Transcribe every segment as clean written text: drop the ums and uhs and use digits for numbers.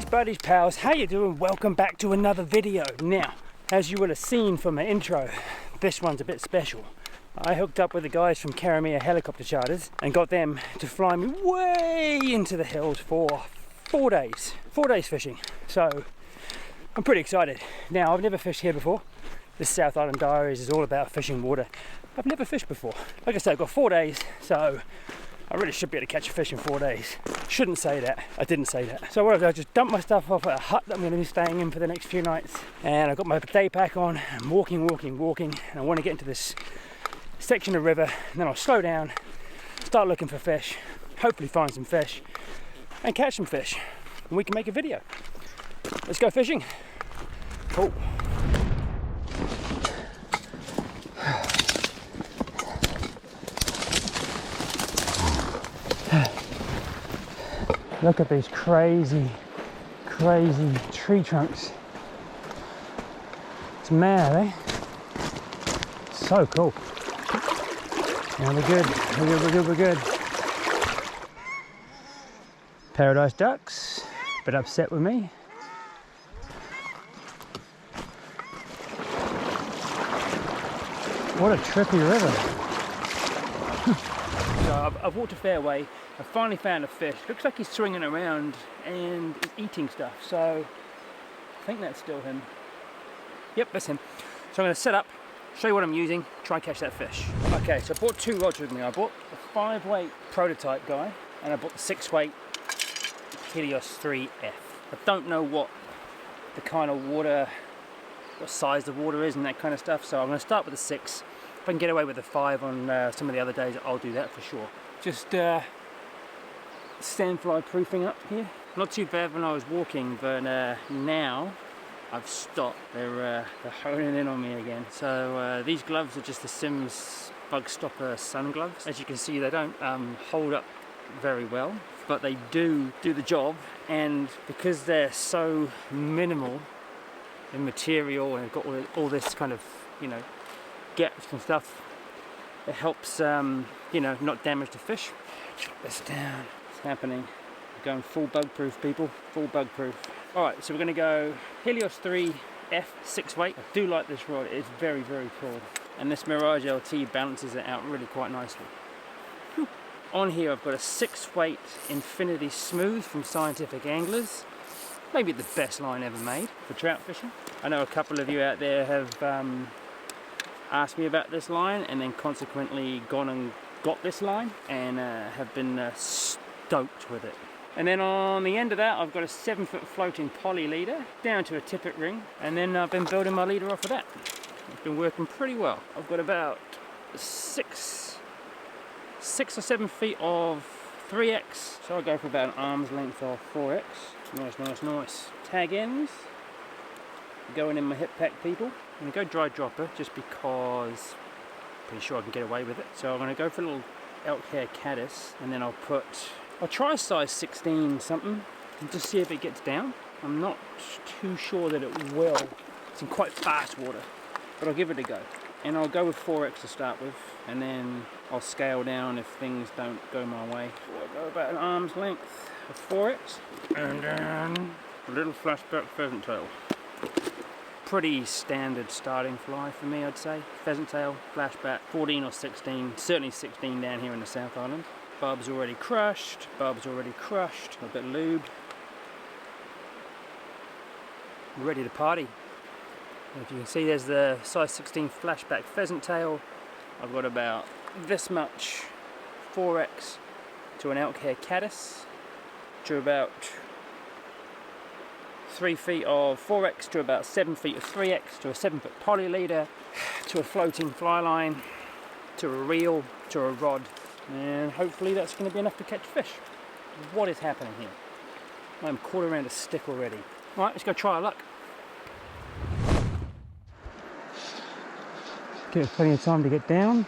buddies, pals, how you doing? Welcome back to another video. Now, as you would have seen from my intro, this one's a bit special. I hooked up with the guys from Caramier Helicopter Charters and got them to fly me way into the hills for 4 days. 4 days fishing. So, I'm pretty excited. Now, I've never fished here before. This South Island Diaries is all about fishing water. I've never fished before. Like I said, I've got 4 days, so I really should be able to catch a fish in 4 days. Shouldn't say that. I didn't say that. So what I've done, I just dumped my stuff off at a hut that I'm going to be staying in for the next few nights. And I've got my day pack on. I'm walking. And I want to get into this section of river. And then I'll slow down, start looking for fish, hopefully find some fish, and catch some fish. And we can make a video. Let's go fishing. Cool. Look at these crazy tree trunks. It's mad, eh? So cool. Now we're good. Paradise ducks, a bit upset with me. What a trippy river. So I've walked a fair way. I finally found a fish. Looks like he's swinging around and he's eating stuff. So I think that's still him. Yep, that's him. So I'm going to set up, show you what I'm using, try and catch that fish. Okay, so I brought 2 rods with me. I bought the 5-weight prototype guy and I bought the 6-weight Helios 3F. I don't know what the kind of water, what size the water is and that kind of stuff. So I'm going to start with the 6. If I can get away with the 5 on some of the other days, I'll do that for sure. Just sandfly proofing up here. Not too bad when I was walking, but now I've stopped. They're honing in on me again. So these gloves are just the Sims Bug Stopper sun gloves. As you can see, they don't hold up very well, but they do the job. And because they're so minimal in material and got all this kind of, you know, gaps and stuff, it helps you know, not damage the fish. Chop this down. It's happening. We're going full bug proof, people. Full bug proof. Alright, so we're going to go Helios 3F 6-weight. I do like this rod. It's very cool. And this Mirage LT balances it out really quite nicely. Whew. On here I've got a 6-weight Infinity Smooth from Scientific Anglers. Maybe the best line ever made for trout fishing. I know a couple of you out there have asked me about this line and then consequently gone and got this line and have been stoked with it. And then on the end of that I've got a 7-foot floating poly leader down to a tippet ring, and then I've been building my leader off of that. It's been working pretty well. I've got about 6 or 7 feet of 3X, so I'll go for about an arm's length of 4X. Nice. Tag ends going in my hip pack, people. I'm going to go dry dropper just because I'm pretty sure I can get away with it. So I'm going to go for a little elk hair caddis, and then I'll try size 16 something and just see if it gets down. I'm not too sure that it will. It's in quite fast water, but I'll give it a go. And I'll go with 4X to start with, and then I'll scale down if things don't go my way. So I'll go about an arm's length of 4X, and then a little flashback pheasant tail. Pretty standard starting fly for me, I'd say. Pheasant tail, flashback, 14 or 16, certainly 16 down here in the South Island. Bub's already crushed, a bit lubed. Ready to party. If you can see, there's the size 16 flashback pheasant tail. I've got about this much 4X to an elk hair caddis, to about 3 feet of 4X, to about 7 feet of 3X, to a 7-foot poly leader, to a floating fly line, to a reel, to a rod, and hopefully that's going to be enough to catch fish. What is happening here? I'm caught around a stick already. Alright, let's go try our luck. Give it plenty of time to get down.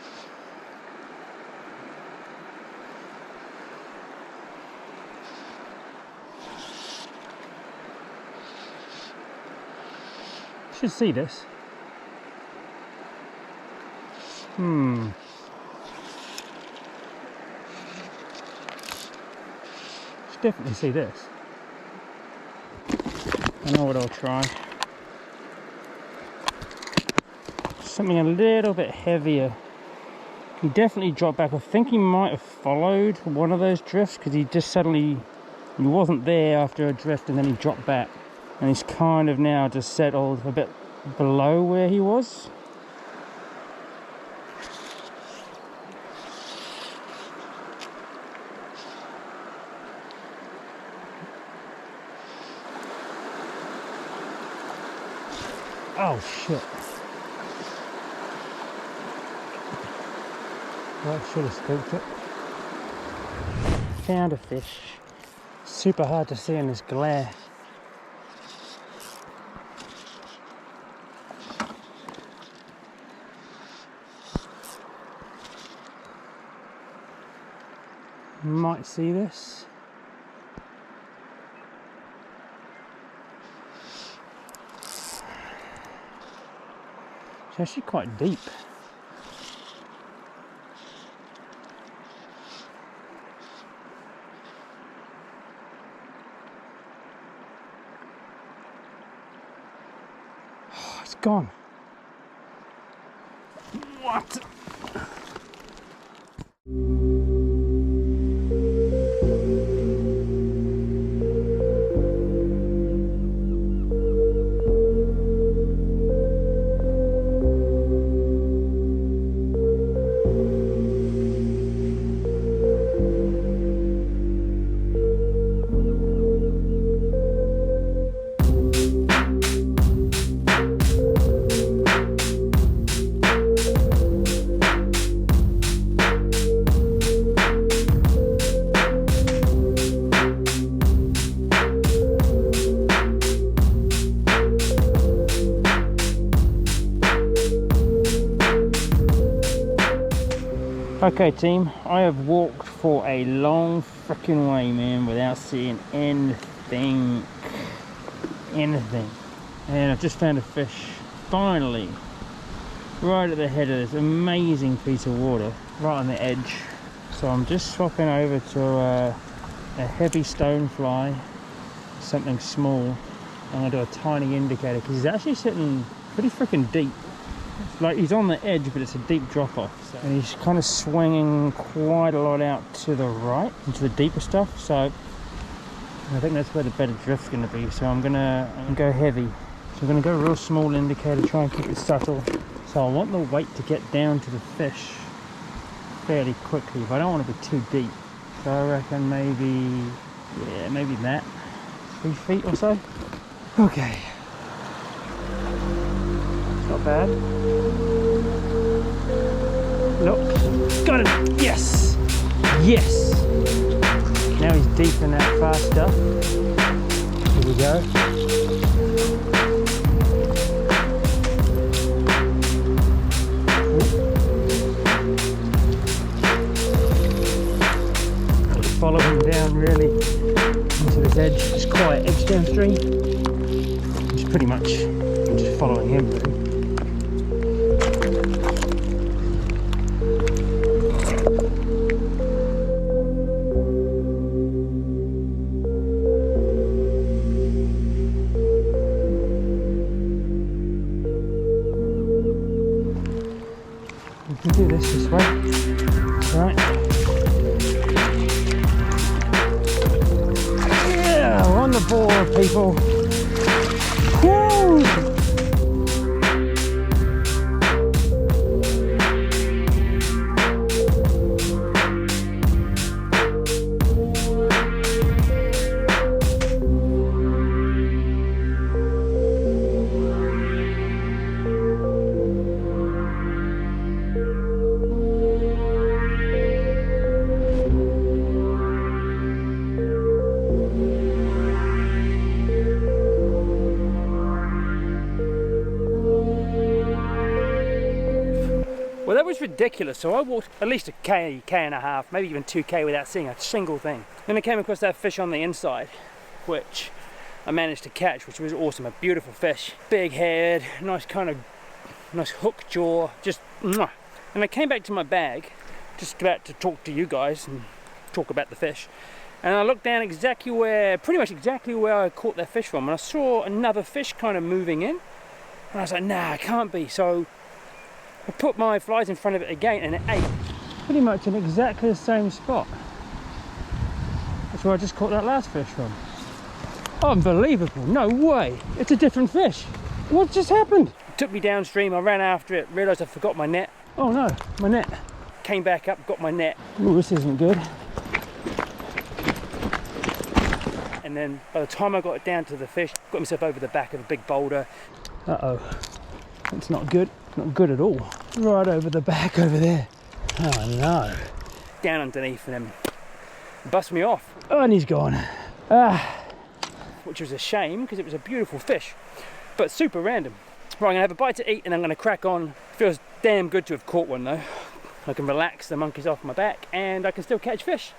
Should see this. Should definitely see this. I know what I'll try. Something a little bit heavier. He definitely dropped back. I think he might have followed one of those drifts because he just suddenly, he wasn't there after a drift and then he dropped back. And he's kind of now just settled a bit below where he was. Oh shit. Well, I should have spooked it. Found a fish. Super hard to see in this glare. Might see this. It's actually quite deep. Oh, it's gone. What? Okay team, I have walked for a long freaking way, man, without seeing anything. And I've just found a fish, finally, right at the head of this amazing piece of water, right on the edge. So I'm just swapping over to a heavy stonefly, something small. I'm gonna do a tiny indicator because he's actually sitting pretty freaking deep. Like he's on the edge, but it's a deep drop off, and he's kind of swinging quite a lot out to the right into the deeper stuff. So I think that's where the better drift's going to be. So I'm gonna go heavy. So I'm gonna go real small indicator, try and keep it subtle. So I want the weight to get down to the fish fairly quickly, but I don't want to be too deep. So I reckon maybe, yeah, maybe that 3 feet or so. Okay. Not bad. Look, got him. Yes, yes. Now he's deep in that fast stuff. Here we go. Follow him down really into this edge, this quiet edge downstream. It's pretty much just following him really. We can do this way, right? Yeah, we're on the board, people. Woo! Well, that was ridiculous. So I walked at least a K and a half, maybe even 2K without seeing a single thing. Then I came across that fish on the inside, which I managed to catch, which was awesome. A beautiful fish, big head, nice kind of, nice hook jaw, just mwah. And I came back to my bag, just about to talk to you guys and talk about the fish. And I looked down exactly where, pretty much exactly where I caught that fish from, and I saw another fish kind of moving in, and I was like, nah, it can't be. So I put my flies in front of it again, and it ate pretty much in exactly the same spot. That's where I just caught that last fish from. Unbelievable, no way, it's a different fish. What just happened? It took me downstream, I ran after it, realised I forgot my net. Oh no, my net. Came back up, got my net. Oh, this isn't good. And then by the time I got it down to the fish, got myself over the back of a big boulder. Uh-oh, it's not good, not good at all. Right over the back over there. Oh no. Down underneath and then bust me off. Oh, and he's gone. Which was a shame because it was a beautiful fish, but super random. Right, I'm gonna have a bite to eat and I'm gonna crack on. Feels damn good to have caught one though. I can relax the monkeys off my back and I can still catch fish.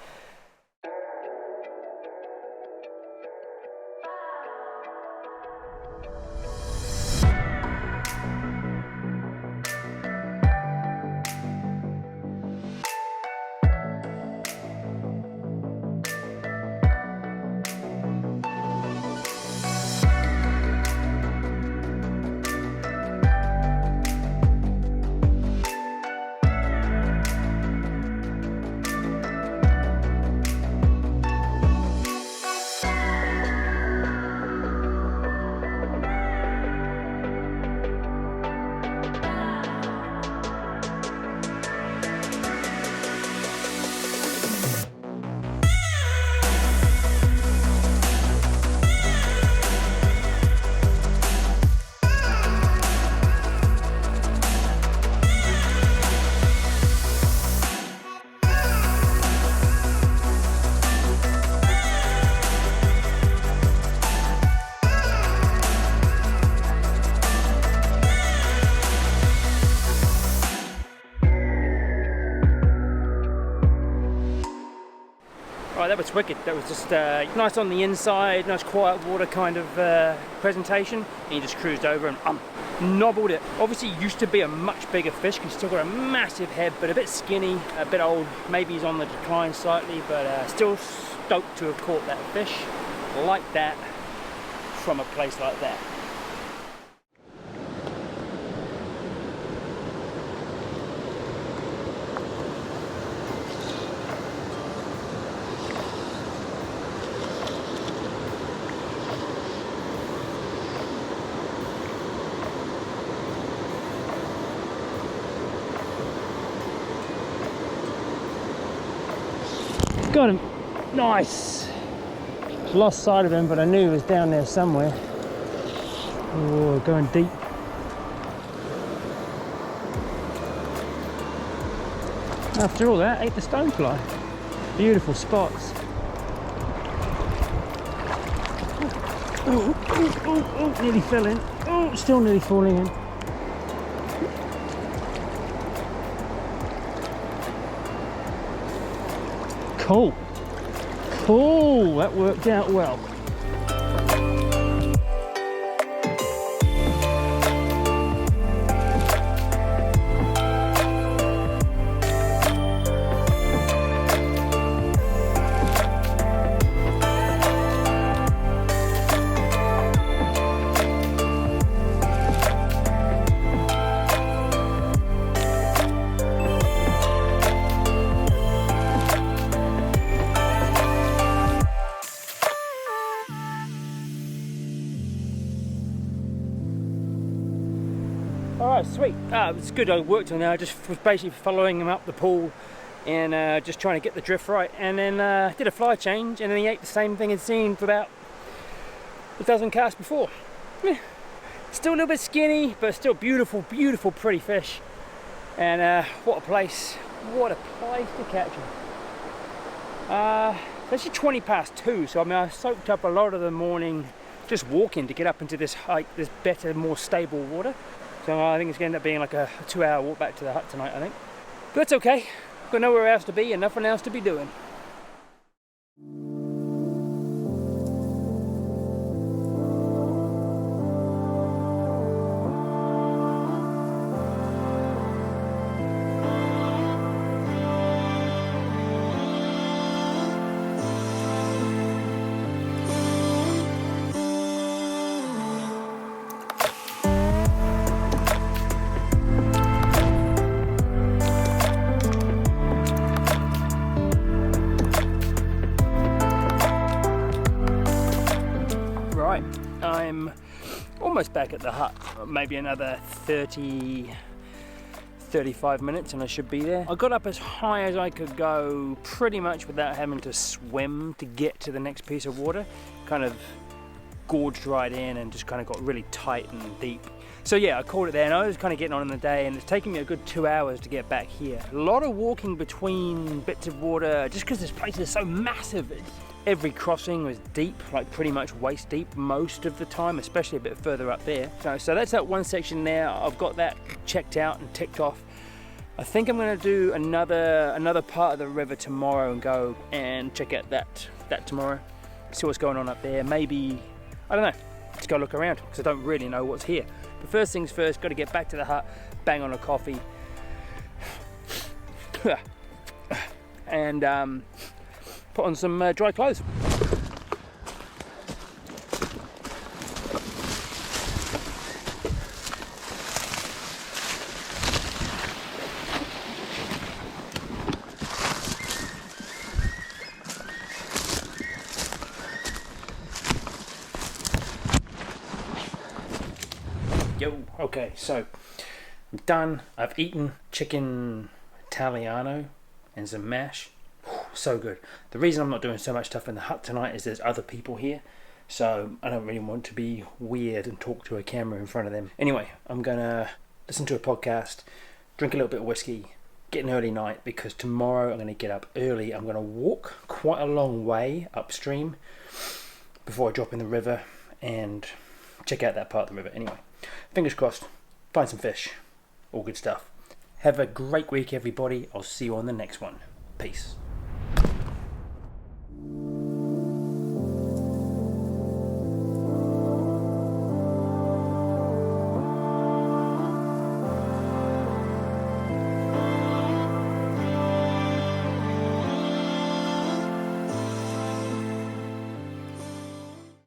Right, that was wicked. That was just nice on the inside, nice quiet water kind of presentation. And he just cruised over and nobbled it. Obviously used to be a much bigger fish because he's still got a massive head, but a bit skinny, a bit old. Maybe he's on the decline slightly, but still stoked to have caught that fish like that from a place like that. Got him. Nice. Lost sight of him, but I knew he was down there somewhere. Oh, going deep. After all that, ate the stonefly. Beautiful spots. Oh, nearly fell in. Oh, still nearly falling in. Cool. Cool, that worked out well. Alright, sweet. It was good. I worked on that. I just was basically following him up the pool and just trying to get the drift right. And then did a fly change, and then he ate the same thing I'd seen for about a dozen casts before. Still a little bit skinny, but still beautiful, beautiful, pretty fish. And what a place to catch him. It's actually 20 past 2, so I mean I soaked up a lot of the morning just walking to get up into this height, this better, more stable water. So I think it's going to end up being like a 2-hour walk back to the hut tonight, I think. But that's okay. Got nowhere else to be and nothing else to be doing. almost back at the hut. Maybe another 35 minutes and I should be there. I got up as high as I could go pretty much without having to swim to get to the next piece of water. Kind of gorged right in and just kind of got really tight and deep. So yeah, I called it there, and I was kind of getting on in the day, and it's taking me a good 2 hours to get back here. A lot of walking between bits of water, just because this place is so massive. Every crossing was deep, like pretty much waist deep most of the time, especially a bit further up there. So that's that one section there. I've got that checked out and ticked off. I think I'm going to do another part of the river tomorrow and go and check out that tomorrow. See what's going on up there. Maybe, I don't know, let's go look around because I don't really know what's here. But first things first, got to get back to the hut, bang on a coffee, and put on some dry clothes. Okay, so I'm done. I've eaten chicken Italiano and some mash. So good. The reason I'm not doing so much stuff in the hut tonight is there's other people here, so I don't really want to be weird and talk to a camera in front of them. Anyway, I'm gonna listen to a podcast, drink a little bit of whiskey, get an early night, because tomorrow I'm gonna get up early. I'm gonna walk quite a long way upstream before I drop in the river and check out that part of the river. Anyway, fingers crossed, find some fish, all good stuff. Have a great week, everybody. I'll see you on the next one. Peace.